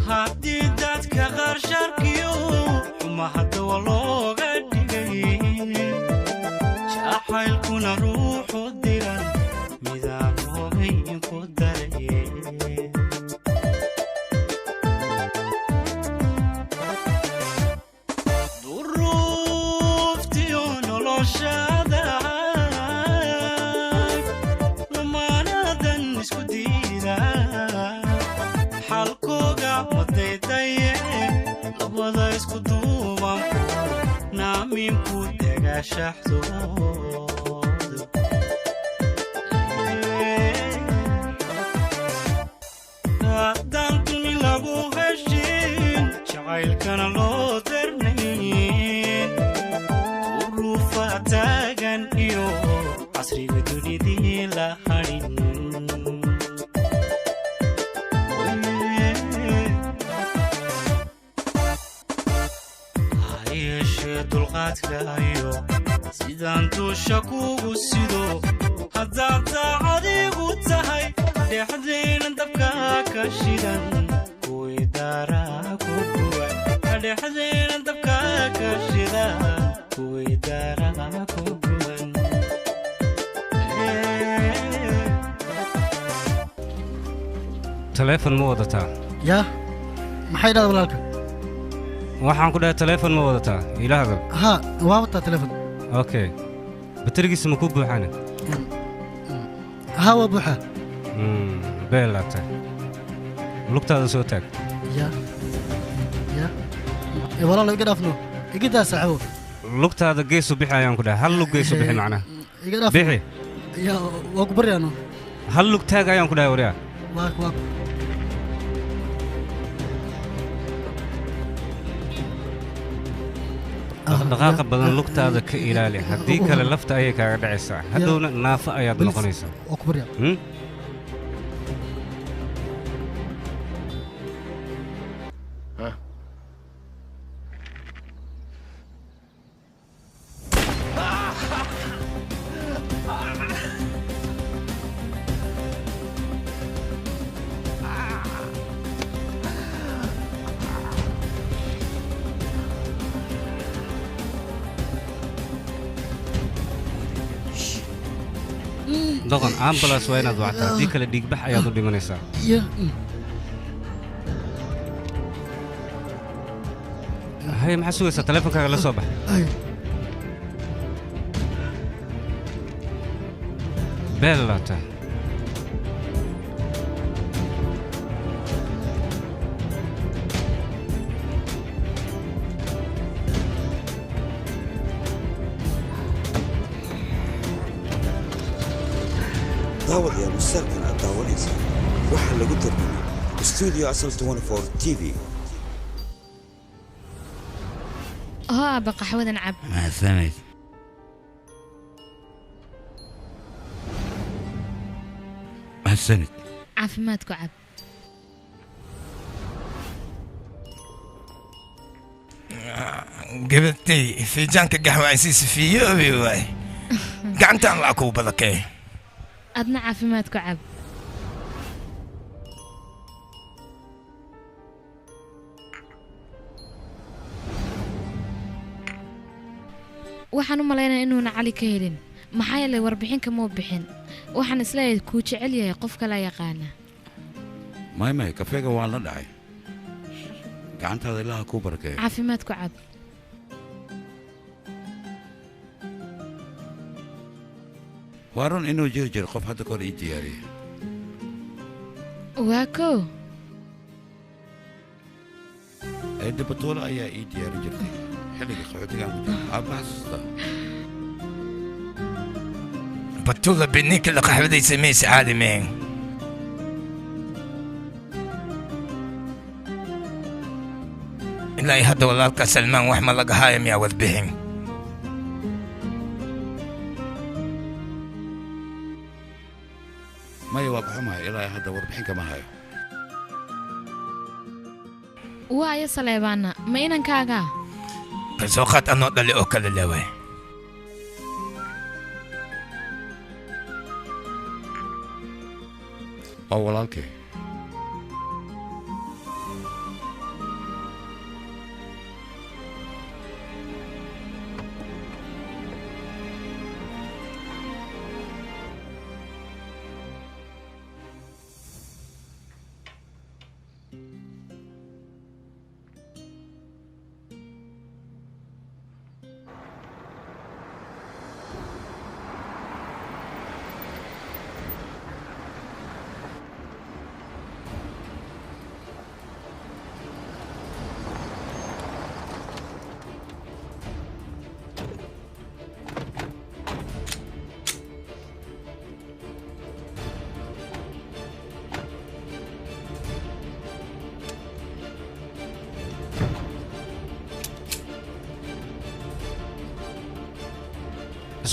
هديدات كغر شركيو وما حتى والله قدقين شاحيل كنا روح الديران ميزان وغين قدرين ظروف تيون ولوشاداك لما نادن اسكو ديدا حالكوغا مديدايه لبدا اسكو دوبان نامين كودغا شحدود دانتني لابو هشين شعيل كان لو درنين ظروفا تاغن إيو عصري بدوني دي لحالين dulqaadka ayo sidaan tuusha kugu sido haddaad daacadigu tahay dhexdeena dabka ka shidan kuwii daaraa ku guban dhexdeena dabka ka shidan kuwii daaraa ku guban telefoon ma wadataa yaa maxay dhahdaa walaalka waxaan ku dhahay telefoon ma wadataa ilaahaga ها وابطة تلفون okay baterigiisa ma ku buuxana ها وابوحة beelata lugtaada soo taag يا والله لو قدفنو يقدر ساعو lugtaada geesu bixi ayaan ku dhahay hal lug geesu bixi macnaha bixi يا واكبر يا نو hal lug taag ayaan ku dhahay wariyaa واك dhaqaaqa badan lugtaada ka ilaali haddii kale lafta ayay kaaga dhacaysaa hadhowna naafa ayaad noqonaysaa واكبر يا doqon ambulance waa inaad wactaa haddii kale dhiigbax ayaad u dhimanaysaa hay maxaa sugaysaa teleefonkaaga la soo bax beelata داود يا مسلسل الداوليس وحل اللي قلت لكم استوديو أصل 24 تي في بقى حود نعب مع السنة مع السنة عافماتكو عب قبلتي في جانك قهوة عسيس في يوبي واي قعنت عن العقوبة لك أدنى عافماتكو عب waxaan u maleynaa inuuna cali ka helin maxaa yeelay warbixin kama bixin waxaan isleeyahay kuu jecel yahay qof kala yaqaana maymay kafeega waan la dhacay gacantaada ilaaha kuu barakeeyo caafimaadku cab waa run inuu jiri jiro qof hadda kahor ii diyaariya waa kow eedda batuulo ayaa ii diyaarin jirtay xilliga qaxootigaan ku jira aabba xasuusta batuulo biniinka la qaxwadaysa mayse caalimeen ilaa hadda walaalka salmaan wax ma laga haaya miyaa wadbixin maya waa baxumahay ilaa hadda warbixin kama hayo waayo saleebaana ma inankaaga soo qaad anoo dhali oo kale leeway oo walaalkay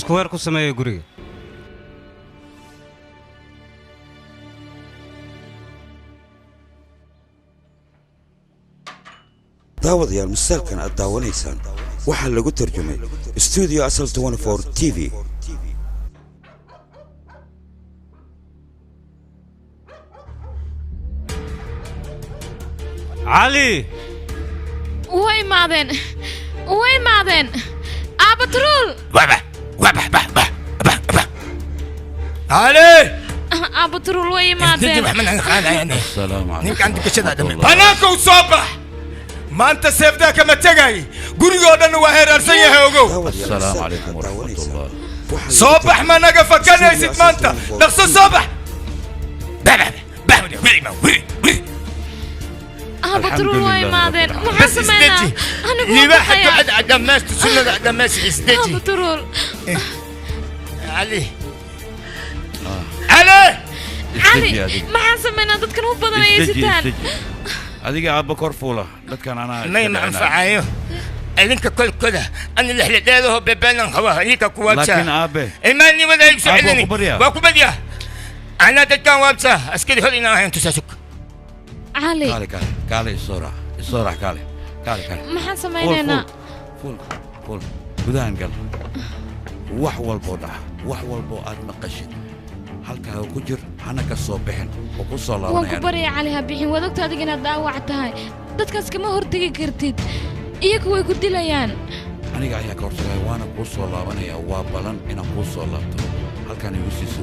square ku sameeyo guriga daawadayaal musaalkan aad daawanaysaan waxaa lagu tarjumay studio asal 24 TV علي way maadeen abatrul علي abatrul way maadeen محمد خالد يعني السلام عليكم نينك عندك كذا بناك وصبح ما انت سيف ذاك ما تجاي قولي قولنا وهير ارسيه هوجو السلام عليكم ورحمة الله صبح ما نقف كنا يسيت ما انت نقص صبح abatrul way maadeen maxaa sameynaa anigu يباح تقعد على قماش تسنى على قماش استجي abatrul علي علي cali maxaa sameynaa dadkan u badanaya sitaan adiga aabba kor fuula dadkan anaa ما ينفعايو إذنك كل كذا أنا اللي حلقته ببنا هوا هيك كواتشا laakiin aabe إيماني ولا يسألني كوبريا. وكوبريا أنا دكان وابسا أسكت هلنا هين تساسك cali kaale isoo rax kaale maxaan sameynaynaa fuul gudahan gal wax walboo dhaca wax walboo aad maqashid halkaa ku jir hana ka soo bixin oo ku soo waan ku laabanayaan barya cali ha bixin waad ogta adiga inaad dhaawac tahay dadkaas kama hortegi kartid iyagu way ku dilayaan aniga ayaa ka hortagaya waana kuu soo laabanaya waa balan inaan kuu soo laabto halkaan igu siiso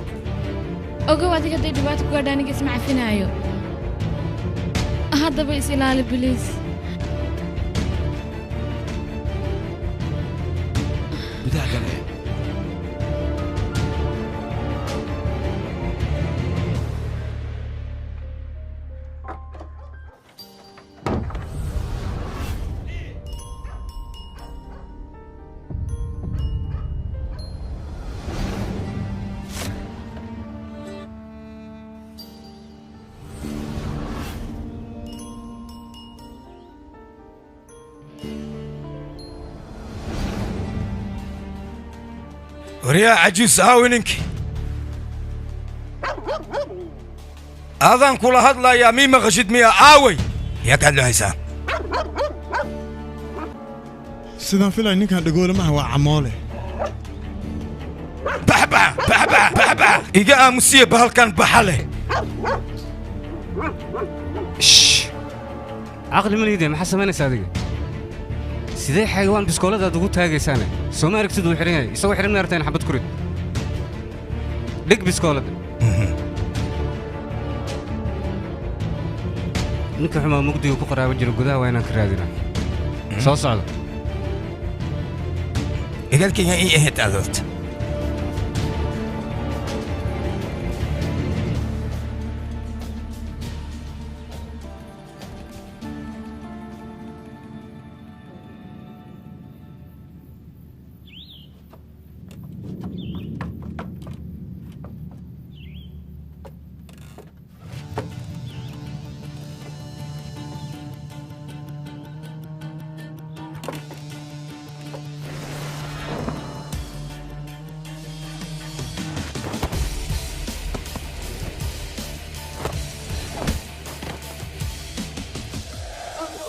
ogow adiga hadday dhibaato ku gaadha aniga isma cafinaayo haddaba is ilaali biliis gudaha galaya وريا عجوز هاوينك أذان كل هذا يا ميمة غشيد ميا آوي يا قال له هيسان sidaan filay ninkan dhagoolamaha waa camoole بحبح إيجا أمسية بهالكان بحاله caqli ma liideen maxaa samaynaysaa adiga sidee xayawaan biskooladaad ugu taagaysaane soo ma aragtid uu xihan yahay isagoo xihan ma aragteen xabad kurid dhig biskoolada ninka xumaa mugdiga ku qaraabo jiro gudaha waa inaan ka raadinaa soo socda إيجا كي إيه هت أذوت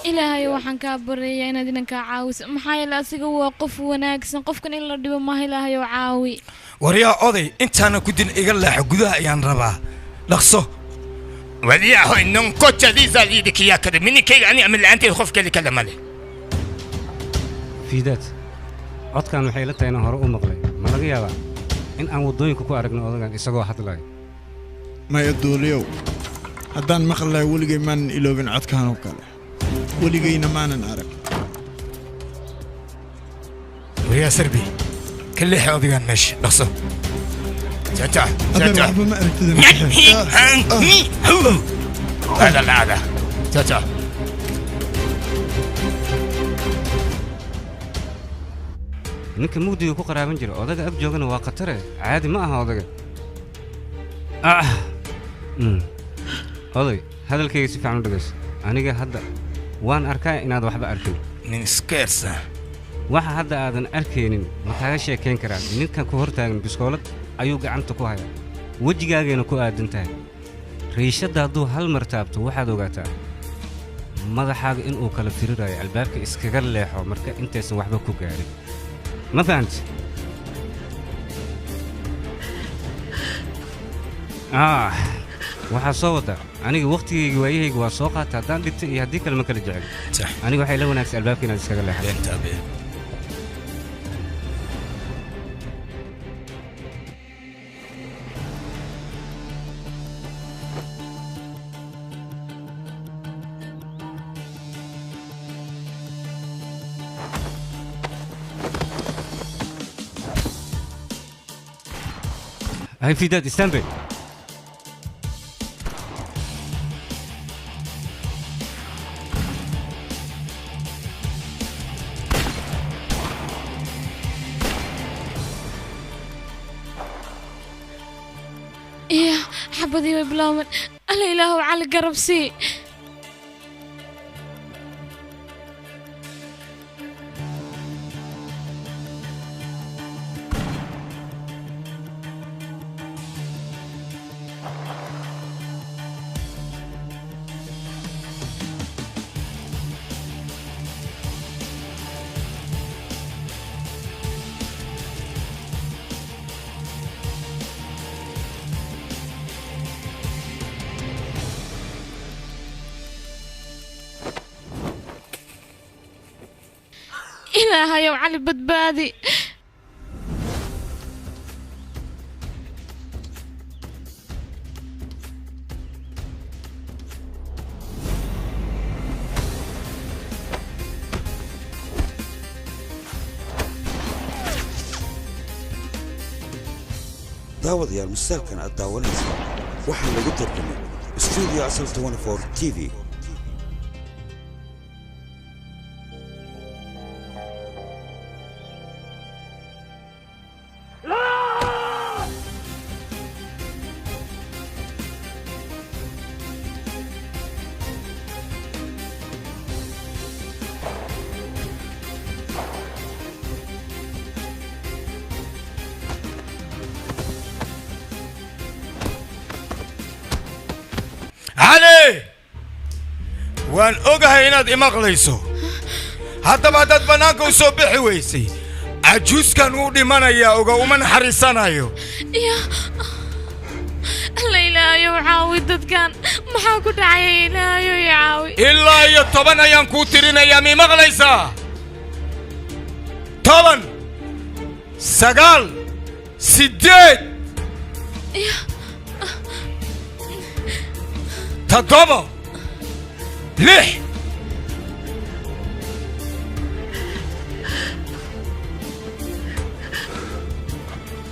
ilaahay waxaan kaa baryayaa inaad inankaa caawiso maxaa yeele asiga waa qof wanaagsan qofkan in la dhibo maaha ilaahay oo caawi وريا أودي أنت أنا كنت إيجا لا حجودها يان ربا لقصه ولي هو إنهم كوتشا دي زاليدك يا كده مني كي أنا أعمل أنت الخوف كلي كلام عليه fiidaad codkan waxay la tahay inaan hore u maqlay ma laga yaabaa in aan waddooyinka ku aragno odagan isagoo hadlaya maya duuliyow haddaan maqlahay weligay maanan iloobin codkaan oo kale weligayna maanan arag ويا سربي كل حاضي كان ماشي لحظة تعال adeer تعال waxba ma aragtida هذا لا هذا تعال ninka mugdiga ku qaraaban jira odaga ag joogana waa khatare caadi ma aha odaga oday hadalkayga si fiican u dhegayso aniga hadda waan arkaa inaad waxba arkin من سكيرسا waxa hadda aadan arkaynin ma kaaga sheekayn karaa ninkan ku hortaagan biskoolad ayuu gacanta ku hayaa wejigaageena ku aadan tahay riishadda hadduu hal mar taabto waxaad ogaataa madaxaaga inuu kala firirayo albaabka iskaga leexo marka intaysan waxba ku gaarin ma fahamti waxaa soo wada aniga wakhtigayga waayahayga waa soo qaata haddaan dhintay iyo haddii kale ma kala jecel aniga waxay la wanaagsan albaabka inaad iskaga leexato هاي في داد استنبه يا حبذي وبلاون الإله على قرب سي إلهي وعلي بدبادي daawadayaal musaalkan aad daawanaysaa waxaa lagu tarjumay studio asal 24 TV علي وان اوغا هنا دي مقليسو حتى ما دد بنانك وسو بخي ويسي عجوز كان ودي مانا يا اوغا ومن حريصانايو يا إلهي وعاوي دد كان maxaa ku dhacay ilaahay yaawi ilaa iyo 10 ayaan ku tirinaya mi maqlaysaa 10 9 8 تضربه ليه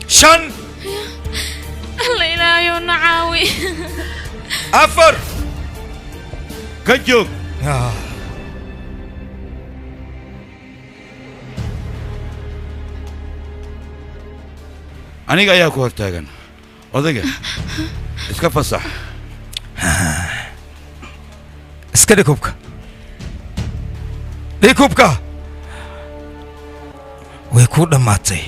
شن الله إلهي ونعاوي أفر كجوك aniga ayaa ku hortaagan odayga iska fasax iska dhikubka dhikubka way ku dhammaatay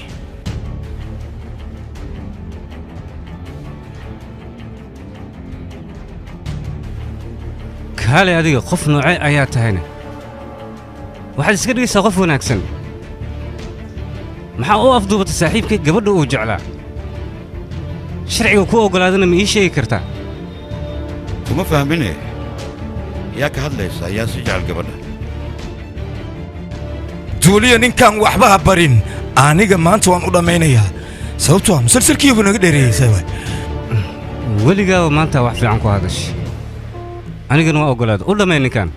kaale adiga qof noocay ayaa tahayna waxaad iska dhigaysaa qof wanaagsan maxaa u afduubatay saaxiibkay gabadha uu jeclaa sharciga ku oggolaadana ma ii sheegi kartaa kuma fahmine yaa ka hadlaysaa yaa si jecel gabadha duuliya ninkan waxba ha barin aniga maanta waan u dhammaynayaa sababtoo ah musalsalkiibu naga dheereeyeysaa weligaaba maanta wax fiican ku hadashay anigana waa oggolaada u dhammayn ninkan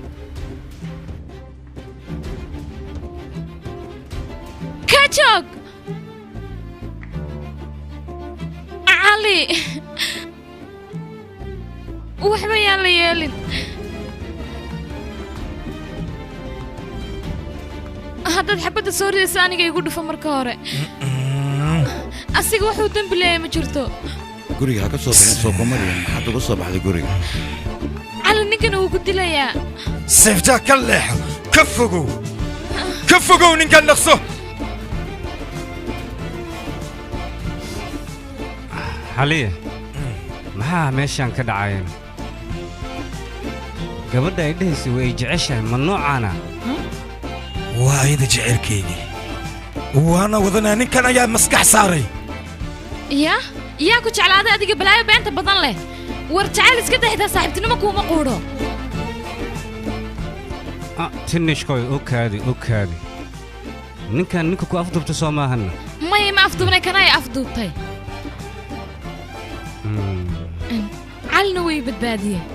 ka joog cali waxba yaan la yeelin haddaad xabadda soo ridaysa aniga igu dhufo marka hore asiga wuxuu dembi leeyahay ma jirto guriga ha ka soo bixin soo kumariyan maxaad uga soo baxday guriga cali ninkana wuu ku dilayaa seeftaa ka leexo ka fogow ninkan dhaqso xaliye maxaa meeshaan ka dhacayeen gabadha ay dhahaysay way jeceshahay ma noocaana waa ayada jecelkeygii waana wadanaa ninkan ayaa maskax saaray yaa ku jeclaaday adiga balaayo beenta badan leh war jacayl iska daydaa saaxiibtinimo kuuma quudho tinishkoy okaadi ninkan ninka ku afduubta soo maahanna maya ma afduubnay kana ay afduubtay calina way badbaadiyeen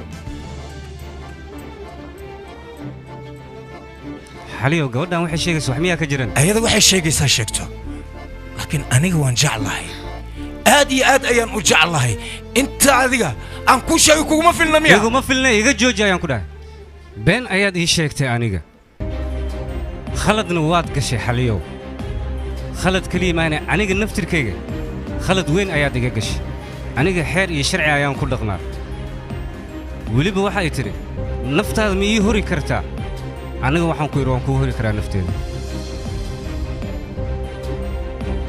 xaliyow gabadhan waxay sheegaysa wax miyaa ka jiran ayada waxay sheegaysaa sheegto laakiin aniga waan jeclahay aad iyo aad ayaan u jeclahay inta adiga aan ku sheegay kuguma filna miya iguma filna iga jooji ayaan ku dhahay been ayaad ii sheegtay aniga khaladna waad gashay xaliyow khalad keliya maana aniga naftirkayga khalad weyn ayaad iga gashay aniga xeer iyo sharci ayaan ku dhaqmaa weliba waxay tidhi naftaada ma ii hori kartaa aniga waxaan ku yidhi waan kuu hori karaa nafteeda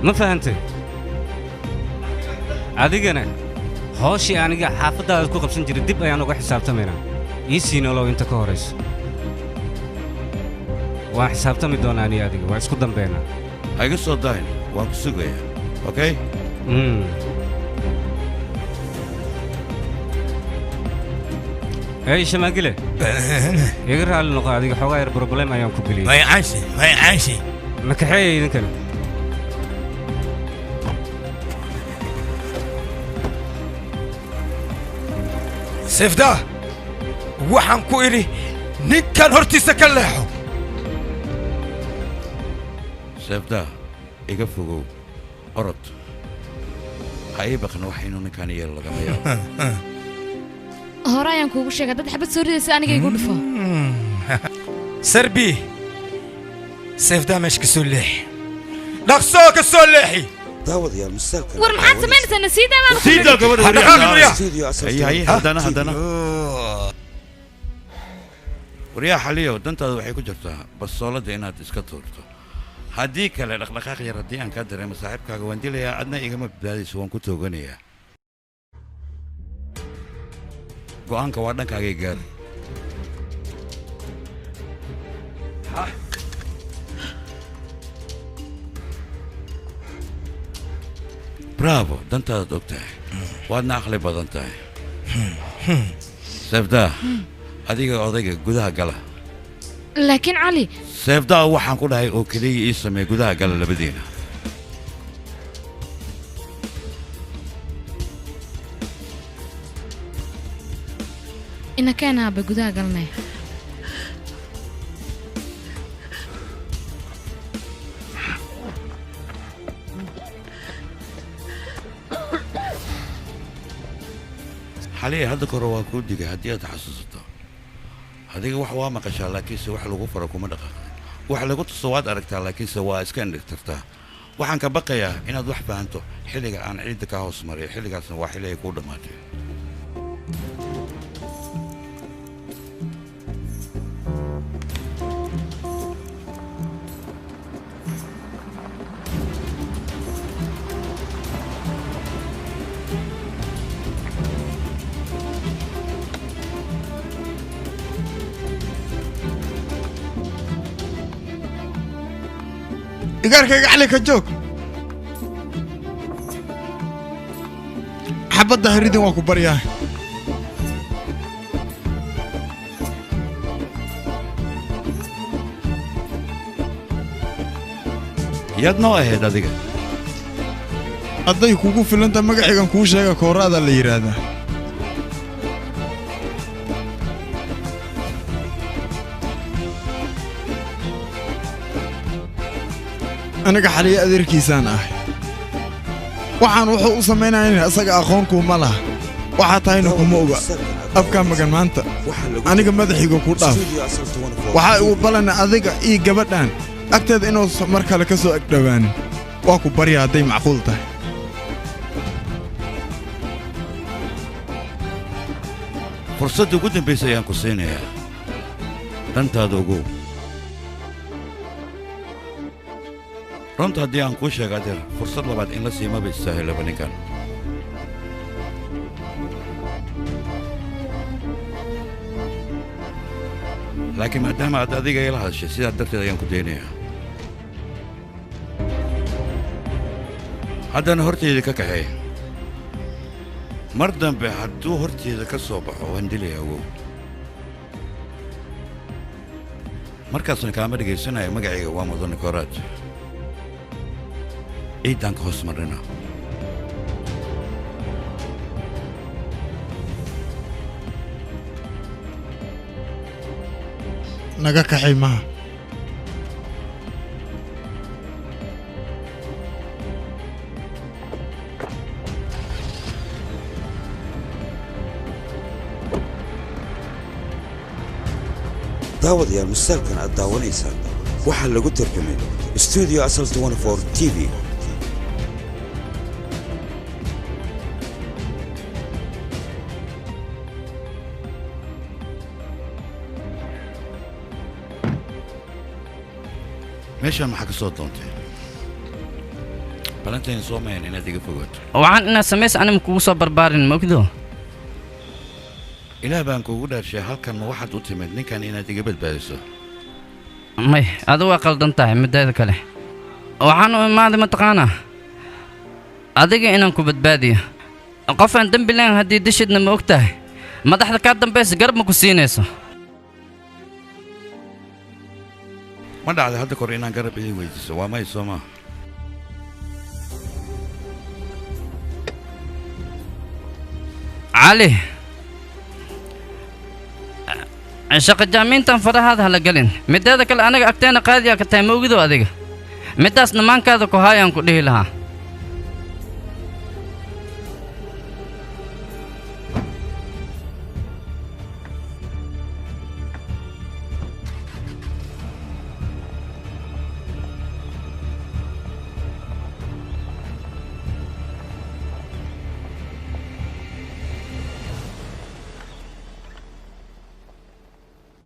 ma fahantay adigana hooshii aniga xaafaddaadaad ku qabsan jiray dib ayaan uga xisaabtamaynaa ii sii nolow inta ka horayso waan xisaabtami doonaa aniga adiga waa isku dambeynaa ha iga soo dahin waan ku sugayaa okay hey shamaagile iga raalli noqo adiga xoogaa yar broblem ayaan ku geliyey way caanshi ma kaxeeya idinkana seefdaa waxaan ku idhi ninkan hortiisa ka leexo seefdaa iga fogow orod ha ii baqna waxaynu ninkan yeel lagama yaabo hore ayaan kuugu sheegay dad xabad soo ridaysa aniga igu dhufo sarbi seefdaa meesha ka soo leexi dhaqsoo ka soo leexi daawadayaal musaalkan war maxaad samaynaysaa nasiida baan siida gabadha studio hay haddana waryaa xaliyow dantaada waxay ku jirtaa basooladda inaad iska tuurto haddii kale dhaqdhaqaaq yar haddii aan kaa dareemo saaxiibkaaga waan dilayaa adna igama badbaadayso waan ku tooganayaa go'aanka waa dhankaagay gaari bravo dantaadaad og tahay waadna aqli badan tahay seefdaa adiga odayga gudaha gala laakiin cali seefdaa waxaan ku dhahay oo keliya ii sameey gudaha gala labadiina inakeena aabba gudaha galnay xaliya hadda kore waa kuu digay haddii aad xasuusato adiga wax waa maqashaa laakiinse wax lagu faro kuma dhaqaaqin wax lagu tuso waad aragtaa laakiinse waa iska indhigtirtaa waxaan ka baqayaa inaad wax fahanto xilliga aan ciidda ka hoos mariyo xilligaasna waa xilli ay kuu dhammaatay igaarkayga cali ka joog xabadda haridin waa ku baryaa yaad noo ahayd adiga hadday kugu filanta magaciigan kuu sheega kooraada la yidhaahdaa aniga xaliya adeerkiisaan ahay waxaan wuxuu u samaynayaa asaga aqoonkuuma laha waxaa tahayna kuma oga abkaa magan maanta aniga madaxiga ku dhaaf waxaa igu balana adiga iyo gabadhan agteeda inuu mar kale ka soo agdhowaanin waa ku barya hadday macquul tahay fursadda ugu dambaysa ayaan ku siinayaa dantaada ogow runta haddii aan kuu sheega adeer fursad labaad in la siimaba istaahilaba ninkan laakiin maadaama aad adiga ila hadashay sidaa darteed ayaan ku daynayaa haddana hortayda ka kaxeey mar dambe hadduu horteeda ka soo baxo waan dilaya awow markaasna kaama dhegaysanaya magacayga waa mudane kooraad ciiddaan ka hoos marrina naga kaxay maha daawadayaal musaalkan aad daawanaysaan waxaa lagu tarjumay studio asal 24 TV meeshaan maxaa ka soo doontay balantayna soo mayan inaad iga fogaato waxaan inaad samaysa anima kugu soo barbaarin mogdo ilaah baan kuugu dhaarshay halkan ma waxaad u timid ninkan inaad iga badbaadiso may adigu waa qaldan tahay middeeda kale waxaan u imaaday mataqaanaa adiga inaan ku badbaadiyo qofaan dembi lahayn haddii dishidna ma og tahay madaxda kaa dambaysa garab ma ku siinayso ma dhacday hadda kor inaan garab idin weydiiso waa may soo maa cali shaqa jaamiintan farahaada hala gelin middeeda kale aniga agteena qaadiyaa ka tahay ma ogido adiga middaas dhammaankaada ku haayaan ku dhihi lahaa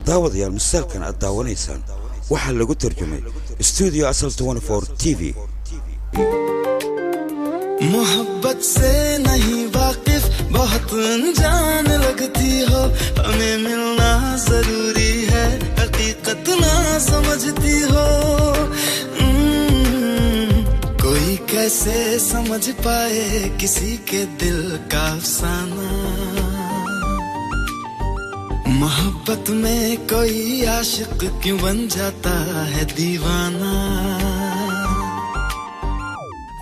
daawadayaal musaalkan aad daawanaysaan waxaa lagu tarjumay studio asal 24 TV मोहब्बत से नहीं वाकिफ बहुत अनजान लगती हो हमें मिलना जरूरी है हकीकत ना समझती हो कोई कैसे समझ पाए किसी के दिल का अफसाना मोहब्बत में कोई आशिक क्यों बन जाता है दीवाना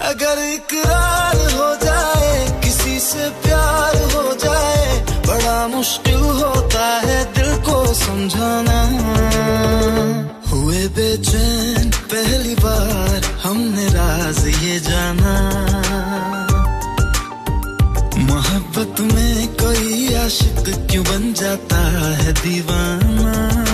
अगर इकरार हो जाए किसी से प्यार हो जाए बड़ा मुश्किल होता है दिल को समझाना हुए बेचैन पहली बार हमने राज ये जाना मोहब्बत में कोई आशिक क्यों बन जाता है दीवाना